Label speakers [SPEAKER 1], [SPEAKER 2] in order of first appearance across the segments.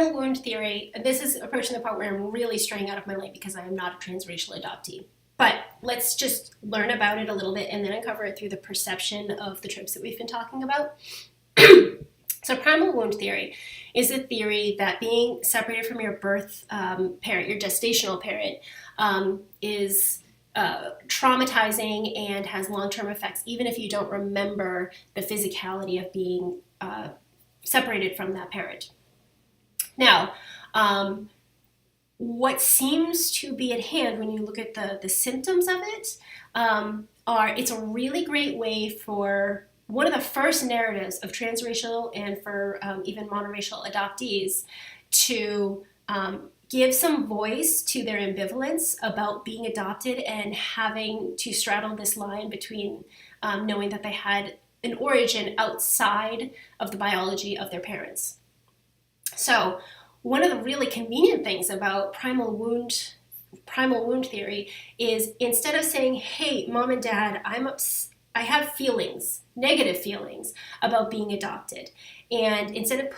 [SPEAKER 1] primal wound theory, this is approaching the part where I'm really straying out of my lane because I am not a transracial adoptee. But let's just learn about it a little bit and then uncover it through the perception of the tropes that we've been talking about. So primal wound theory is a theory that being separated from your birth parent, your gestational parent, is traumatizing and has long-term effects, even if you don't remember the physicality of being separated from that parent. Now, what seems to be at hand when you look at the symptoms of it it's a really great way for one of the first narratives of transracial and for even monoracial adoptees to give some voice to their ambivalence about being adopted and having to straddle this line between knowing that they had an origin outside of the biology of their parents. So one of the really convenient things about primal wound theory is instead of saying, hey, mom and dad, I have feelings, negative feelings about being adopted. And instead of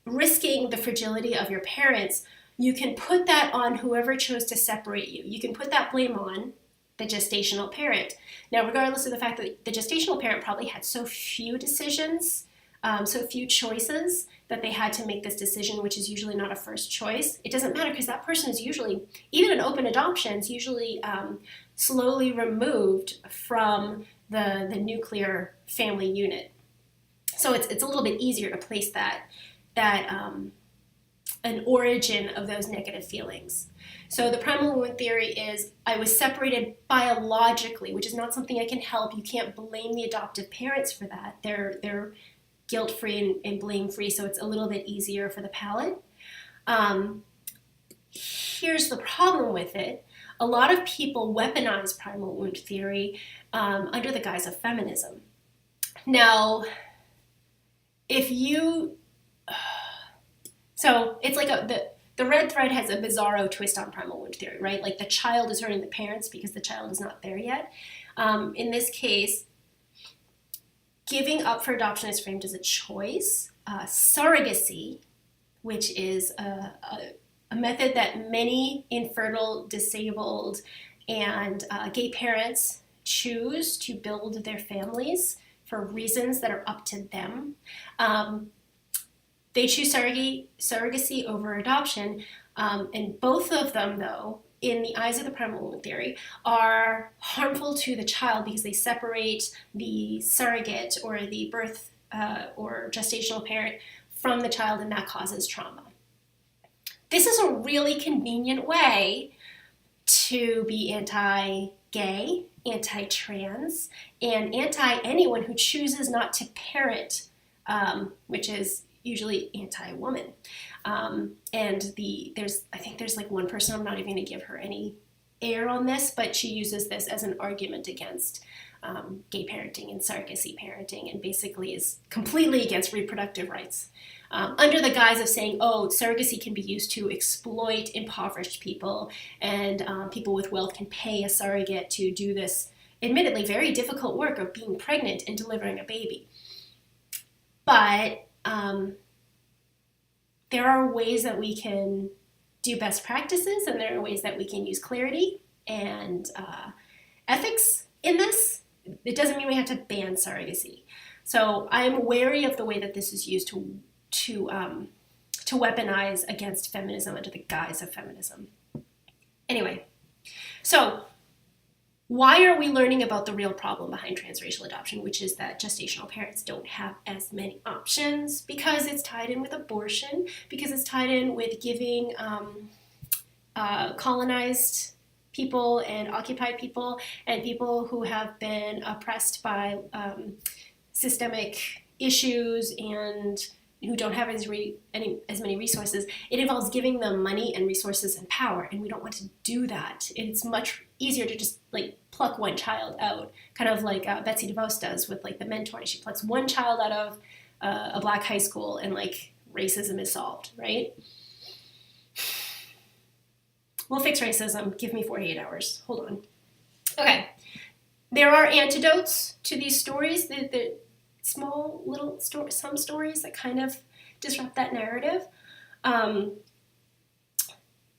[SPEAKER 1] risking the fragility of your parents, you can put that on whoever chose to separate you. You can put that blame on the gestational parent. Now, regardless of the fact that the gestational parent probably had so few decisions, so few choices that they had to make this decision, which is usually not a first choice. It doesn't matter because that person is usually, even in open adoptions, usually slowly removed from the nuclear family unit. So it's a little bit easier to place that an origin of those negative feelings. So the primal wound theory is I was separated biologically, which is not something I can help. You can't blame the adoptive parents for that. They're guilt-free and blame-free, so it's a little bit easier for the palate. Here's the problem with it. A lot of people weaponize primal wound theory under the guise of feminism. Now, so it's like the red thread has a bizarro twist on primal wound theory, right? Like the child is hurting the parents because the child is not there yet. In this case, giving up for adoption is framed as a choice. Surrogacy, which is a method that many infertile, disabled, and gay parents choose to build their families for reasons that are up to them. They choose surrogacy over adoption, and both of them, though, in the eyes of the primal wound theory, are harmful to the child because they separate the surrogate or the birth or gestational parent from the child, and that causes trauma. This is a really convenient way to be anti-gay, anti-trans, and anti-anyone who chooses not to parent, which is usually anti-woman. And I think there's like one person, I'm not even going to give her any air on this, but she uses this as an argument against gay parenting and surrogacy parenting, and basically is completely against reproductive rights. Under the guise of saying, oh, surrogacy can be used to exploit impoverished people, and people with wealth can pay a surrogate to do this admittedly very difficult work of being pregnant and delivering a baby. But there are ways that we can do best practices, and there are ways that we can use clarity and ethics in this. It doesn't mean we have to ban surrogacy. So I'm wary of the way that this is used to weaponize against feminism under the guise of feminism. Anyway, so why are we learning about the real problem behind transracial adoption, which is that gestational parents don't have as many options? Because it's tied in with abortion, because it's tied in with giving colonized people and occupied people and people who have been oppressed by systemic issues and who don't have as many resources. It involves giving them money and resources and power, and we don't want to do that. It's much easier to just like pluck one child out, kind of like Betsy DeVos does with like the mentoring. She plucks one child out of a black high school, and like racism is solved, right? We'll fix racism. Give me 48 hours. Hold on. Okay. There are antidotes to these stories. The small little some stories that kind of disrupt that narrative. Um,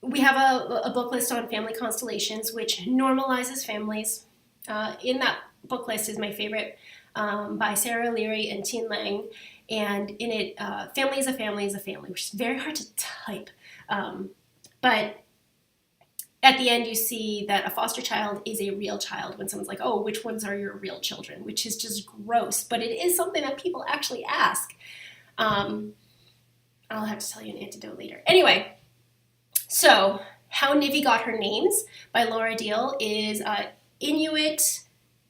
[SPEAKER 1] we have a book list on family constellations, which normalizes families. In that book list is my favorite, by Sarah Leary and Tien Lang. And in it, family is a family is a family, which is very hard to type. But at the end, you see that a foster child is a real child when someone's like, oh, which ones are your real children? Which is just gross. But it is something that people actually ask. I'll have to tell you an anecdote later. Anyway, so How Nivi Got Her Names by Laura Deal is Inuit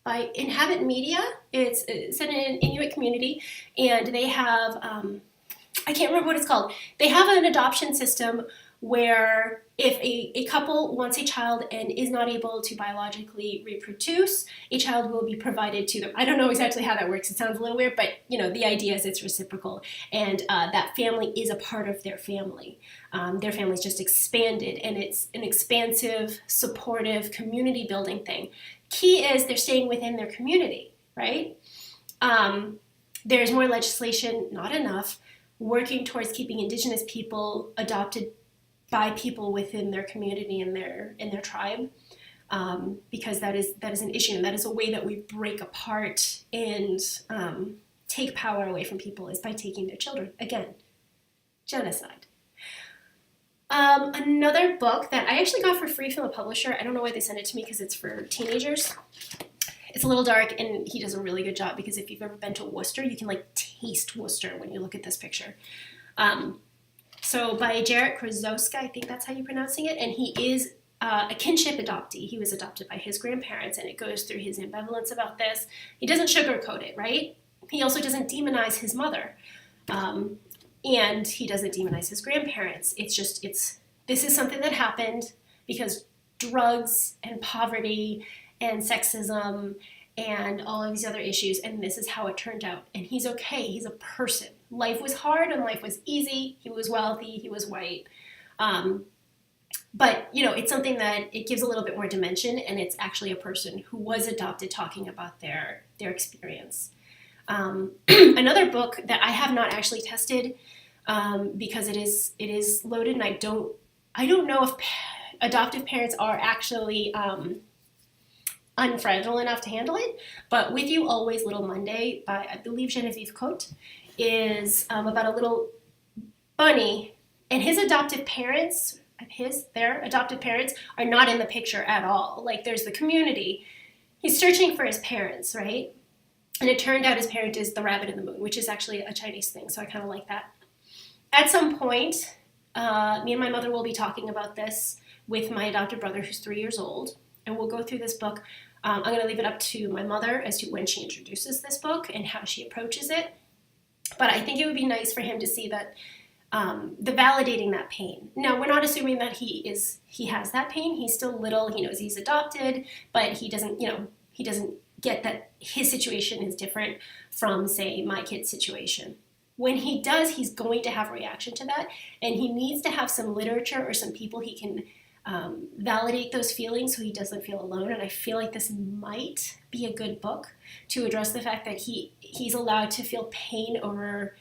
[SPEAKER 1] by Inhabit Media. It's set in an Inuit community, and they have, I can't remember what it's called. They have an adoption system where if a couple wants a child and is not able to biologically reproduce, a child will be provided to them. I don't know exactly how that works. It sounds a little weird, but the idea is it's reciprocal, and that family is a part of their family. Their family's just expanded, and it's an expansive, supportive, community-building thing. Key is they're staying within their community, right? There's more legislation, not enough, working towards keeping Indigenous people adopted by people within their community and their tribe, because that is an issue, and that is a way that we break apart and take power away from people, is by taking their children. Again, genocide. Another book that I actually got for free from the publisher, I don't know why they sent it to me because it's for teenagers. It's a little dark, and he does a really good job, because if you've ever been to Worcester, you can taste Worcester when you look at this picture. So by Jarek Krozowska, I think that's how you're pronouncing it, and he is a kinship adoptee. He was adopted by his grandparents, and it goes through his ambivalence about this. He doesn't sugarcoat it, right? He also doesn't demonize his mother, and he doesn't demonize his grandparents. This is something that happened because drugs and poverty and sexism and all of these other issues, and this is how it turned out. And he's okay. He's a person. Life was hard and life was easy. He was wealthy. He was white. But, it's something that it gives a little bit more dimension, and it's actually a person who was adopted talking about their experience. Another book that I have not actually tested, because it is loaded, and I don't know if adoptive parents are actually unfragile enough to handle it, but With You Always Little Monday by, I believe, Genevieve Cote, is about a little bunny, and his adoptive parents, their adoptive parents are not in the picture at all. There's the community. He's searching for his parents, right? And it turned out his parent is the rabbit in the moon, which is actually a Chinese thing, so I kind of like that. At some point, me and my mother will be talking about this with my adopted brother, who's 3 years old, and we'll go through this book. I'm going to leave it up to my mother as to when she introduces this book and how she approaches it. But I think it would be nice for him to see that the validating that pain. Now, we're not assuming that he has that pain. He's still little. He knows he's adopted, but he doesn't get that his situation is different from, say, my kid's situation. When he does, he's going to have a reaction to that, and he needs to have some literature or some people he can validate those feelings so he doesn't feel alone. And I feel like this might be a good book to address the fact that he's allowed to feel pain over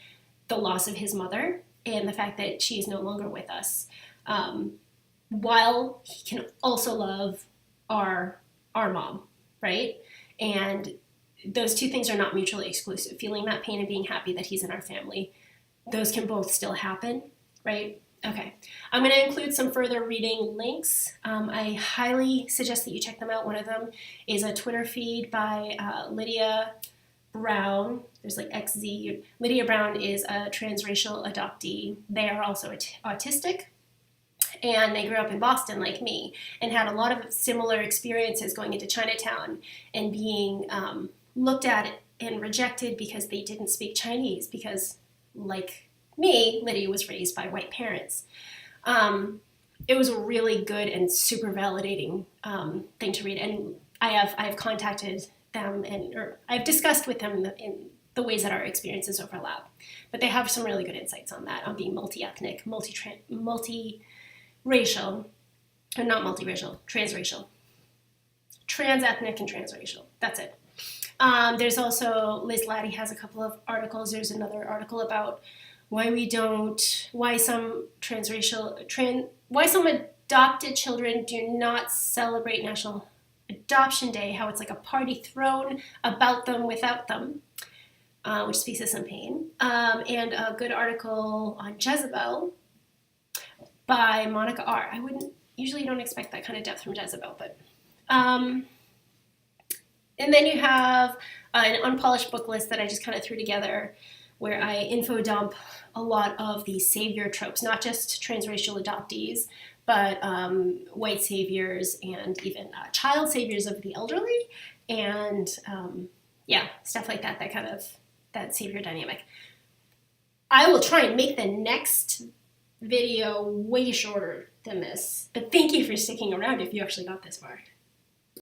[SPEAKER 1] the loss of his mother and the fact that she is no longer with us, while he can also love our mom, right? And those two things are not mutually exclusive. Feeling that pain and being happy that he's in our family, those can both still happen, right? Okay, I'm going to include some further reading links. I highly suggest that you check them out. One of them is a Twitter feed by Lydia Brown. There's XZ. Lydia Brown is a transracial adoptee. They are also autistic, and they grew up in Boston like me and had a lot of similar experiences going into Chinatown and being looked at and rejected because they didn't speak Chinese, because, like me, Lydia was raised by white parents. It was a really good and super validating thing to read, and I have contacted them or I've discussed with them in the ways that our experiences overlap. But they have some really good insights on that, on being multi-ethnic, multi-racial, or not multiracial, transracial. Trans-ethnic and transracial. That's it. There's also, Liz Laddie has a couple of articles. There's another article about why some why some adopted children do not celebrate National Adoption Day, how it's like a party thrown about them without them, which speaks of some pain, and a good article on Jezebel by Monica R. I wouldn't usually don't expect that kind of depth from Jezebel, but and then you have an unpolished book list that I just kind of threw together, where I info dump a lot of the savior tropes, not just transracial adoptees, but white saviors and even child saviors of the elderly, and yeah, stuff like that. That kind of that savior dynamic. I will try and make the next video way shorter than this, but thank you for sticking around if you actually got this far.